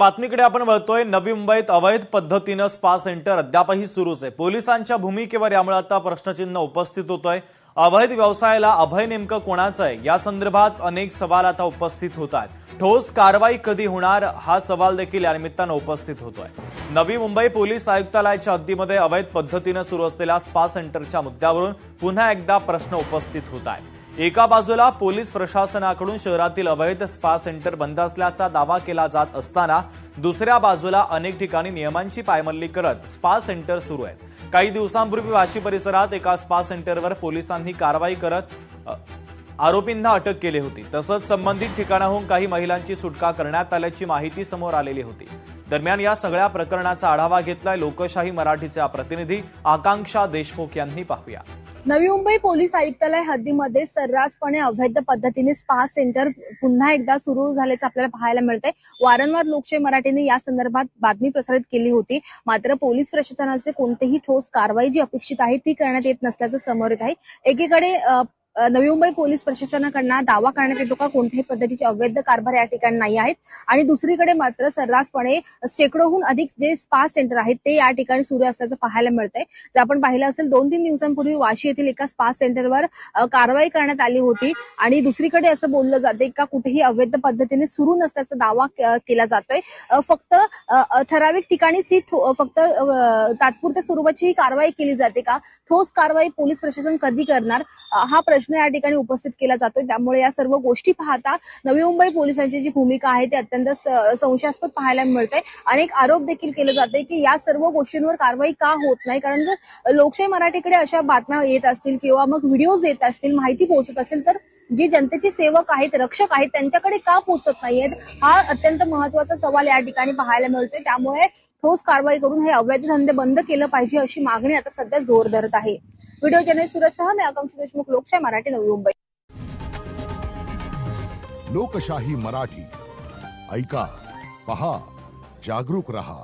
बातमीकडे आपण वळतोय। नवी मुंबईत अवैध पद्धतीने स्पा सेंटर अद्यापही सुरूच आहे। पोलिसांच्या भूमिकेवर यामुळे आता प्रश्नचिन्ह उपस्थित होतोय। अवैध व्यवसायाला अभय नेमकं कोणाचं आहे या संदर्भात अनेक सवाल आता उपस्थित होत आहेत। ठोस कारवाई कधी होणार हा सवाल देखील या निमित्तानं उपस्थित होतोय। नवी मुंबई पोलीस आयुक्तालयाच्या हद्दीमध्ये अवैध पद्धतीने सुरू असलेल्या स्पा सेंटरच्या मुद्द्यावरून पुन्हा एकदा प्रश्न उपस्थित होत आहे। एका बाजूला पोलीस प्रशासनाकडून शहरातील अवैध स्पा सेंटर बंद असल्याचा दावा केला जात असताना दुसऱ्या बाजूला अनेक ठिकाणी नियमांची पायमल्ली करत स्पा सेंटर सुरू आहेत। काही दिवसांपूर्वी वाशी परिसरात एका स्पा सेंटरवर पोलिसांनी कारवाई करत आरोपींना अटक केली होती। तसंच संबंधित ठिकाणाहून काही महिलांची सुटका करण्यात आल्याची माहिती समोर आलेली होती। दरम्यान या सगळ्या प्रकरणाचा आढावा घेतलाय लोकशाही मराठीचे प्रतिनिधी आकांक्षा देशमुख यांनी। पाहूया। नवी मुंबई पोलीस आयुक्तालय हद्दीमध्ये सर्रासपणे अवैध पद्धतीने स्पा सेंटर पुन्हा एकदा सुरू झाल्याचं आपल्याला पाहायला मिळतंय। वारंवार लोकशाही मराठीने या संदर्भात बातमी प्रसारित केली होती, मात्र पोलीस प्रशासनाचे कोणतेही ठोस कारवाई जी अपेक्षित आहे ती करण्यात येत नसल्याचं समोर येत आहे। एकीकडे नवी मुंबई पोलीस प्रशासनाकडून दावा करण्यात येतो का कोणत्याही पद्धतीचे अवैध कारभार या ठिकाणी नाही आहेत, आणि दुसरीकडे मात्र सर्रासपणे शेकडोहून अधिक जे स्पा सेंटर आहेत ते या ठिकाणी सुरू असल्याचं पाहायला मिळतंय। जर आपण पाहिलं असेल 2-3 दिवसांपूर्वी वाशी येथील एका स्पा सेंटरवर कारवाई करण्यात आली होती, आणि दुसरीकडे असं बोललं जाते का कुठेही अवैध पद्धतीने सुरू नसल्याचा दावा केला जातोय। फक्त ठराविक ठिकाणीच ही फक्त तात्पुरत्या स्वरूपाची ही कारवाई केली जाते का, ठोस कारवाई पोलीस प्रशासन कधी करणार हा प्रश्न या ठिकाणी उपस्थित केला जातोय। त्यामुळे या सर्व गोष्टी पाहता नवी मुंबई पोलिसांची जी भूमिका आहे ती अत्यंत संशयास्पद पाहायला मिळते। अनेक आरोप देखील केले जाते की या सर्व गोष्टींवर कारवाई का होत नाही, कारण जर लोकशाही मराठीकडे अशा बातम्या येत असतील किंवा मग व्हिडिओज येत असतील, माहिती पोहोचत असेल, तर जे जनतेचे सेवक आहेत, रक्षक आहेत, त्यांच्याकडे का पोहोचत नाहीयेत हा अत्यंत महत्त्वाचा सवाल या ठिकाणी पाहायला मिळतोय। त्यामुळे ठोस कारवाई करून हे अवैध धंदे बंद केलं पाहिजे अशी मागणी आता सध्या जोर धरत आहे। व्हिडिओ जर्नलिस्ट सूरजसह मी आकांक्षा देशमुख, लोकशाही मराठी, नवी मुंबई। लोकशाही मराठी ऐका, पहा, जागरूक रहा।